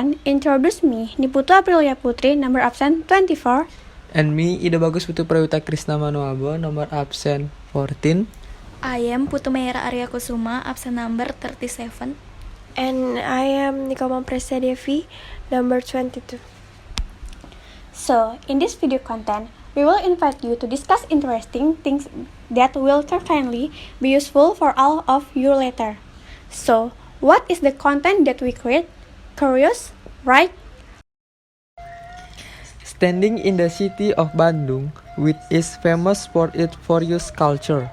everyone. Introduce me, Niputu Aprilia Putri, number absent 24. And me, Ida Bagus Putu Prawita Krisna Manoabo, number absent 14. I am Putumayara Arya Kusuma, absent number 37. And I am Nikoma Presadevi, number 22. So, in this video content, we will invite you to discuss interesting things that will certainly be useful for all of you later. So, what is the content that we create? Curious, right? Standing in the city of Bandung, which is famous for its various culture,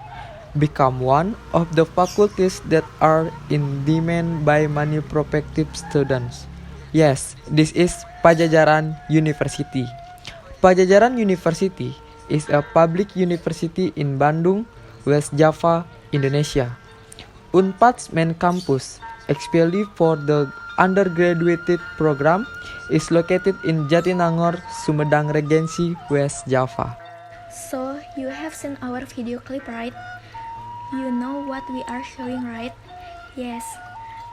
become one of the faculties that are in demand by many prospective students. Yes, this is Padjadjaran University. Padjadjaran University is a public university in Bandung, West Java, Indonesia. Unpad's main campus, especially for the undergraduate program, is located in Jatinangor, Sumedang Regency, West Java. So, you have seen our video clip, right? You know what we are showing, right? Yes,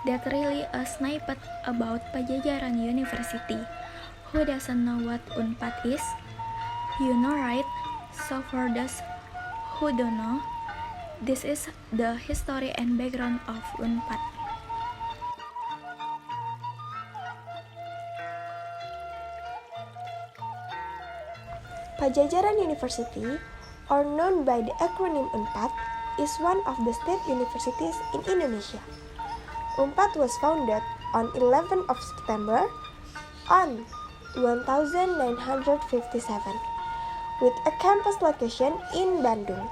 that's really a snippet about Padjadjaran University. Who doesn't know what Unpad is? You know, right? So for those who don't know, this is the history and background of Unpad. Padjadjaran University, or known by the acronym UNPAD, is one of the state universities in Indonesia. UNPAD was founded on 11th of September on 1957 with a campus location in Bandung.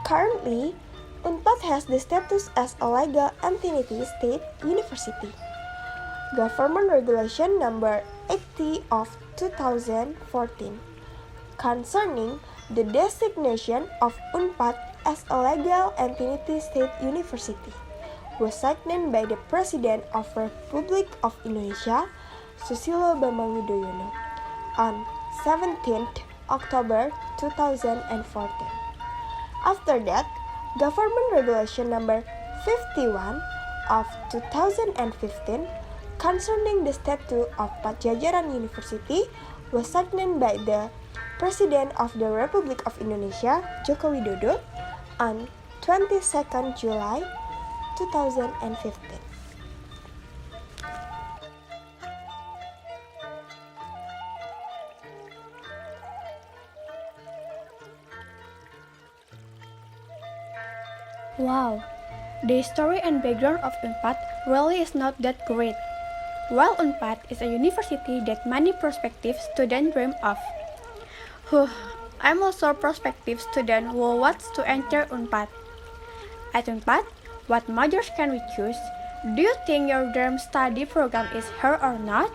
Currently, UNPAD has the status as a legal entity state university. Government Regulation Number 80 of 2014 concerning the designation of UNPAD as a legal entity state university was signed by the President of Republic of Indonesia, Susilo Bambang Yudhoyono, on 17th October 2014. After that, Government Regulation Number 51 of 2015 concerning the statute of Padjadjaran University was signed by the President of the Republic of Indonesia, Joko Widodo, on 22nd July 2015. Wow, the history and background of UNPAD really is not that great. While UNPAD is a university that many prospective students dream of. I'm also a prospective student who wants to enter UNPAD. At UNPAD, what majors can we choose? Do you think your dream study program is here or not?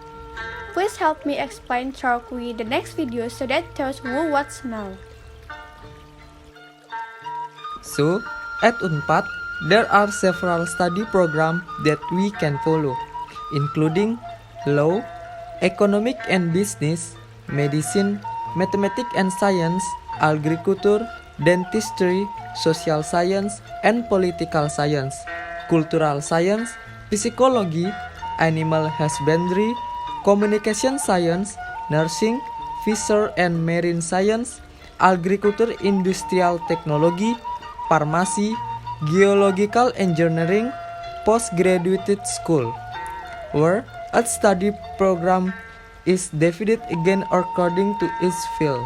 Please help me explain through the next video so that those who watch know. So, at UNPAD, there are several study programs that we can follow, including law, economic and business, medicine, mathematics and science, agriculture, dentistry, social science and political science, cultural science, psychology, animal husbandry, communication science, nursing, fisher and marine science, agriculture industrial technology, pharmacy, geological engineering, postgraduate school, where a study program is divided again according to its field.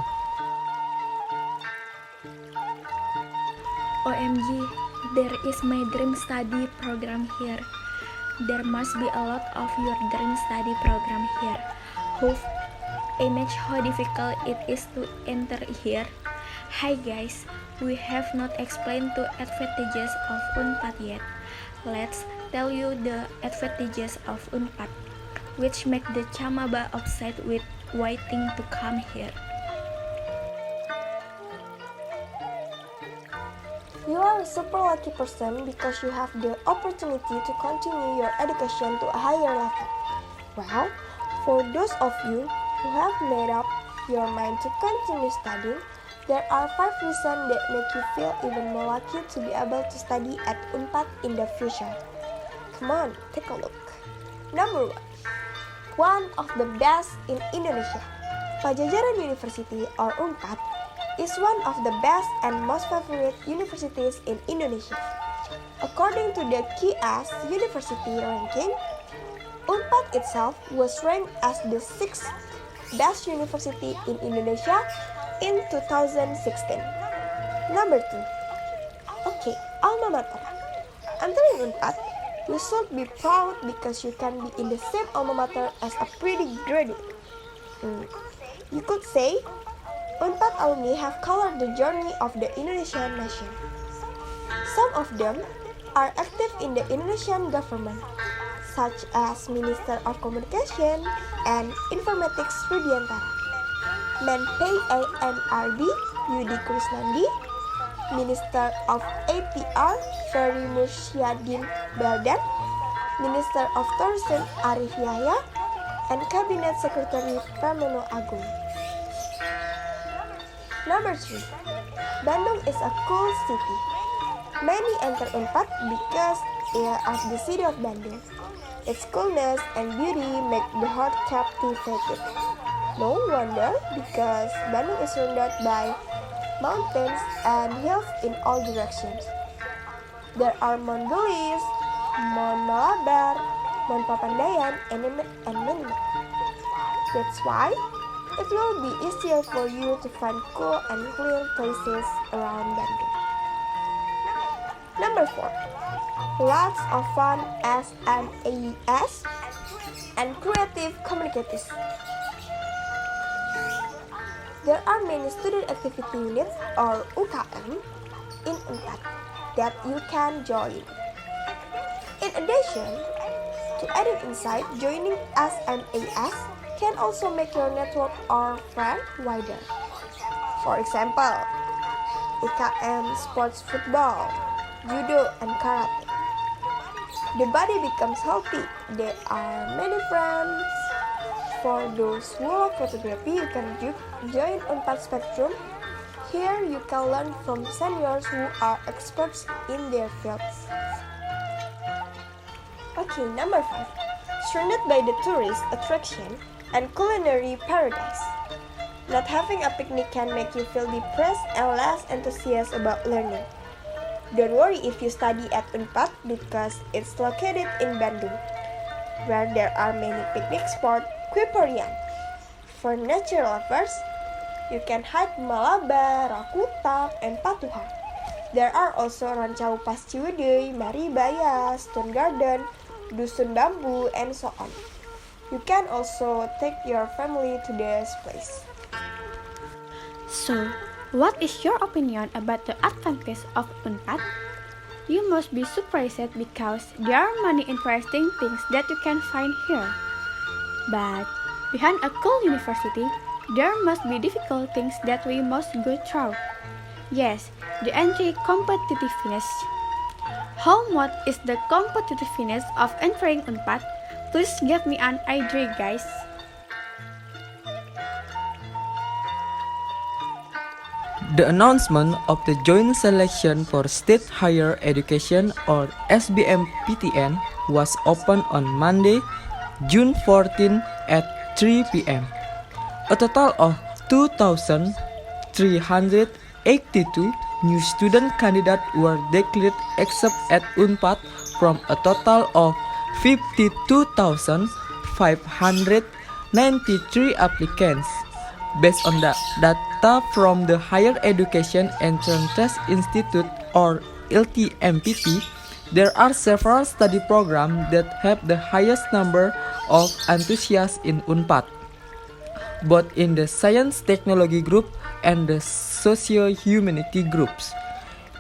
OMG, there is my dream study program here. There must be a lot of your dream study program here. Imagine how difficult it is to enter here. Hi guys, we have not explained the advantages of UNPAD yet. Let's tell you the advantages of UNPAD, which make the Chamaba upset with waiting to come here. You are a super lucky person because you have the opportunity to continue your education to a higher level. Well, for those of you who have made up your mind to continue studying, there are 5 reasons that make you feel even more lucky to be able to study at UNPAD in the future. Come on, take a look. Number 1. one of the best in Indonesia. Pajajaran University or UNPAD is one of the best and most favorite universities in Indonesia. According to the QS University ranking, UNPAD itself was ranked as the 6th best university in Indonesia in 2016. Number 2. Okay, alma mater. Entering UNPAD, you should be proud because you can be in the same alma mater as a pretty graduate. You could say, UNPAD alumni have colored the journey of the Indonesian nation. Some of them are active in the Indonesian government, such as Minister of Communication and Informatics Rudiantara, Menpay AMRD Yudi Krisnandi, Minister of APR Ferry Mursyadin Beldan, Minister of Tourism Arif Yahya, and Cabinet Secretary Pramono Agung. Number 3. Bandung is a cool city. Many enter UNPAD because of the city of Bandung. Its coolness and beauty make the heart captivated. No wonder because Bandung is surrounded by mountains and hills in all directions. There are Mount Gelis, Mount Malabar, Mount Papandayan, and many more. That's why it will be easier for you to find cool and clean places around Bandung. Number 4. Lots of fun SMAs and creative communities. There are many student activity units or UKM in UNPAD that you can join. In addition to adding insight, joining SMAs can also make your network or friend wider. For example, UKM sports football, judo, and karate. The body becomes healthy. There are many friends. For those who love photography, you can join UNPAD Spectrum. Here you can learn from seniors who are experts in their fields. Okay, number 5. Surrounded by the tourist attraction and culinary paradise. Not having a picnic can make you feel depressed and less enthusiastic about learning. Don't worry if you study at UNPAD because it's located in Bandung, where there are many picnic spots. Kuiperian. For nature lovers, you can hike Malabar, Rakutang, and Patuha. There are also Rancau Pas Ciwidey, Maribaya, Stone Garden, Dusun Bambu, and so on. You can also take your family to this place. So, what is your opinion about the advantage of UNPAD? You must be surprised because there are many interesting things that you can find here. But behind a cool university, there must be difficult things that we must go through. Yes, the entry competitiveness. How much is the competitiveness of entering UNPAD? Please give me an idea, guys. The announcement of the joint selection for State Higher Education or SBMPTN was opened on Monday, June 14 at 3 p.m. A total of 2,382 new student candidates were declared except at UNPAD from a total of 52,593 applicants. Based on the data from the Higher Education Entrance Test Institute or LTMPT, there are several study programs that have the highest number of enthusiasts in UNPAD, both in the Science Technology group and the Socio-Humanity groups.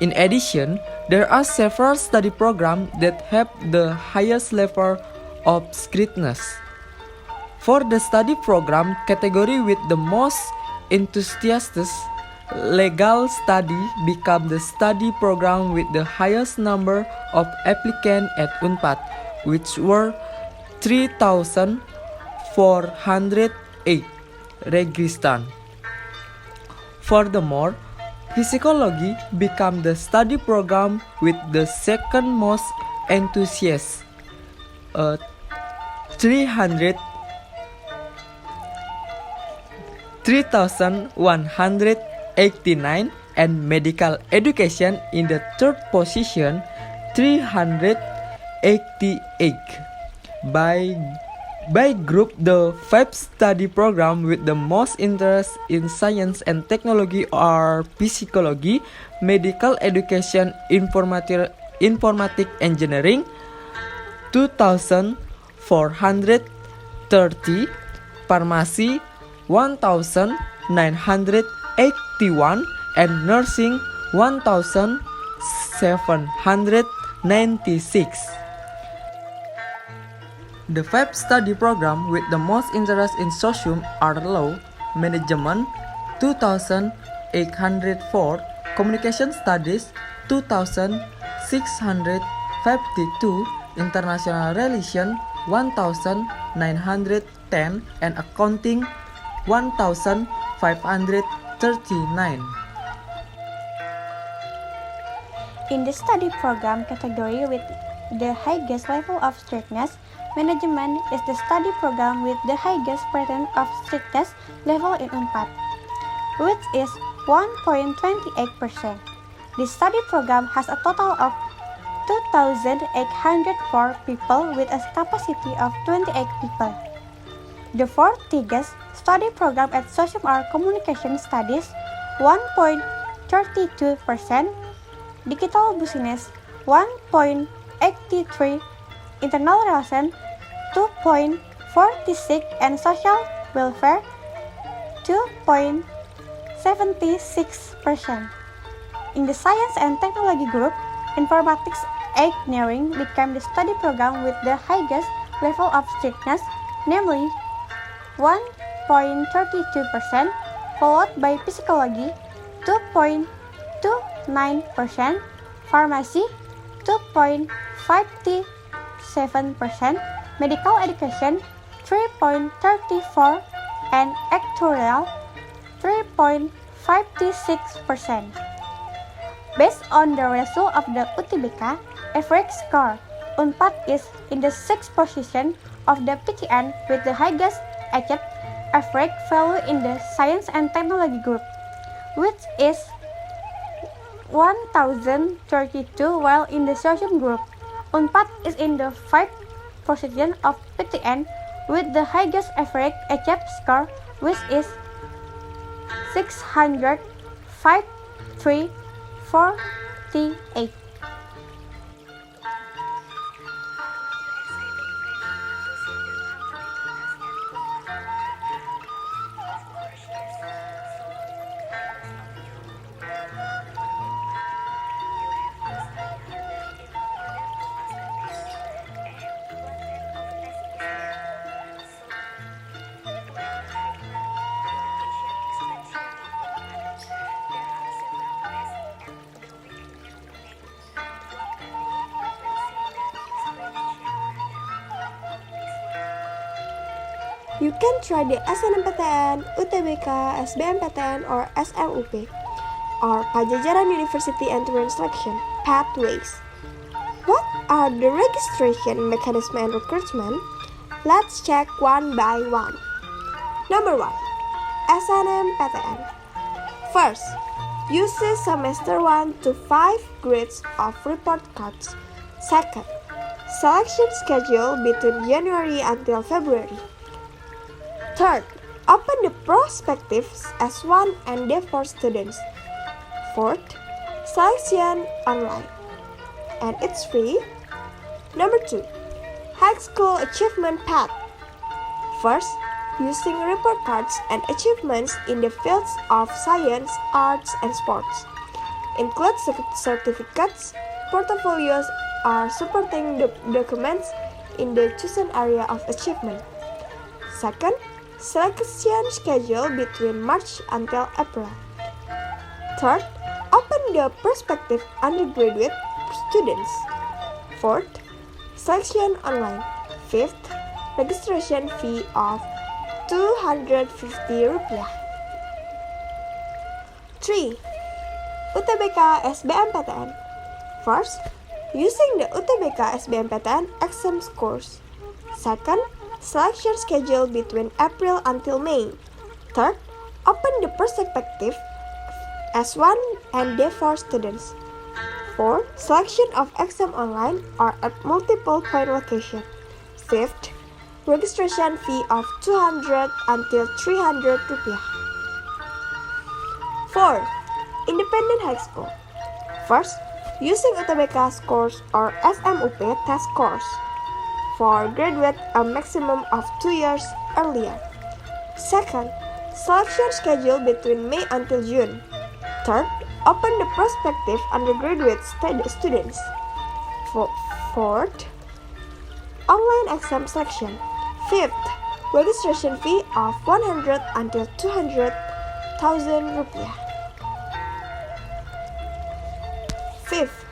In addition, there are several study programs that have the highest level of scrutiny. For the study program category with the most enthusiasts, legal study became the study program with the highest number of applicants at UNPAD, which were 3,408 registrants. Furthermore, psychology became the study program with the second most enthusiasts, 386 3,189, and medical education in the third position, 388. By group, the 5 study program with the most interest in science and technology are psychology, medical education, informatic engineering, 2,430, pharmacy, 1,981, and nursing, 1,796. The 5 study program with the most interest in socium are law, management, 2,804, communication studies, 2,652, international relations, 1,910, and accounting, 1,539. In the study program category with the highest level of strictness, management is the study program with the highest percent of strictness level in UNPAD, which is 1.28%. This study program has a total of 2,804 people with a capacity of 28 people. The 4 biggest study program at Socium are Communication Studies, 1.32%, Digital Business, 1.83%, Internal Relations, 2.46%, and Social Welfare, 2.76%. In the Science and Technology group, Informatics Engineering became the study program with the highest level of strictness, namely 1.32%, followed by Psychology, 2.29%, Pharmacy, 2.57%, Medical Education, 3.34%, and Actuarial, 3.56%. Based on the result of the UTBK average score, UNPAD is in the 6th position of the PTN with the highest achieved average value in the Science and Technology group, which is 1,032, while in the Socium group, UNPAD is in the 5th position of PTN with the highest average achieved score, which is 605,348. You can try the SNMPTN, UTBK, SBMPTN, or SLUP, or Pajajaran University Entrance Selection Pathways. What are the registration mechanism and recruitment? Let's check one by one. Number 1. SNMPTN. First, uses semester 1 to 5 grades of report cards. Second, selection schedule between January until February. Third, open the prospectives S1 and D4 students. Fourth, selection online. And it's free. Number 2, high school achievement path. First, using report cards and achievements in the fields of science, arts, and sports. Include certificates, portfolios, or supporting documents in the chosen area of achievement. Second, selection schedule between March until April. Third, open the prospective undergraduate students. Fourth, selection online. Fifth, registration fee of Rp250. 3. UTBK SBMPTN. First, using the UTBK SBMPTN exam scores. Second, selection schedule between April until May. Third, open the perspective S1 and D4 students. 4. Selection of exam online or at multiple point location. 5th. Registration fee of 200 until 300 rupiah. 4. Independent high school. First, using UTBK scores or SMUP test scores. For graduate a maximum of 2 years earlier. Second, selection schedule between May until June. Third, open the prospective undergraduate students. Fourth, online exam selection. Fifth, registration fee of 100 until 200,000 rupiah. Fifth,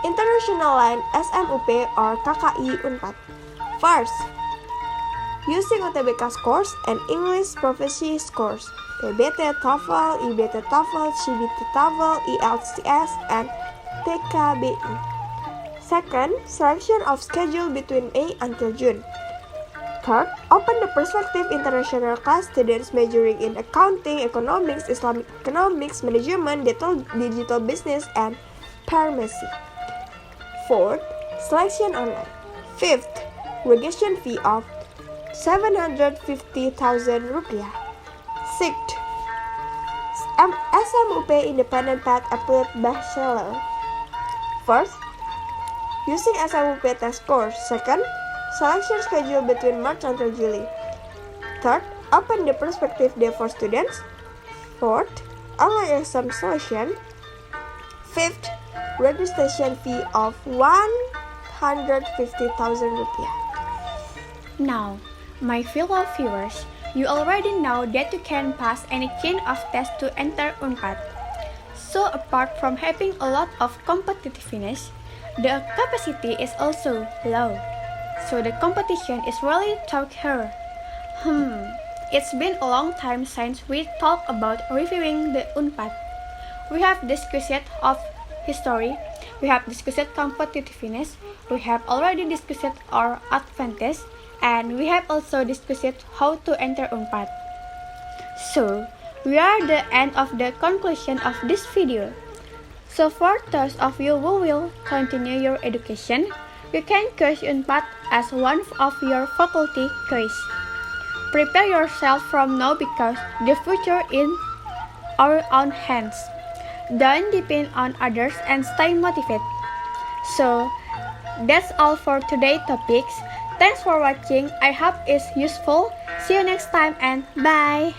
international line SMUP or KKI Unpad. First, using UTBK scores and English proficiency scores, PBT TOEFL, IBT TOEFL, CBT TOEFL, IELTS, and TKBI. Second, selection of schedule between May until June. Third, open the prospective international class students majoring in accounting, economics, Islamic economics, management, digital business, and pharmacy. Fourth, selection online. Fifth, registration fee of 750,000 rupiah. Sixth, SMUP independent path appellate bachelor. First, using SMUP test scores. Second, selection schedule between March until July. Third, open the prospective day for students. Fourth, online exam selection. Fifth, registration fee of 150,000 rupiah. Now, my fellow viewers, you already know that you can pass any kind of test to enter Unpad. So apart from having a lot of competitiveness, the capacity is also low. So the competition is really tough here. It's been a long time since we talked about reviewing the Unpad. We have discussed of history, we have discussed competitiveness, we have already discussed our advantage, and we have also discussed how to enter Unpad. So, we are the end of the conclusion of this video. So for those of you who will continue your education, you can choose Unpad as one of your faculty choice. Prepare yourself from now because the future is in our own hands. Don't depend on others and stay motivated. So, that's all for today's topics. Thanks for watching. I hope it's useful. See you next time and bye.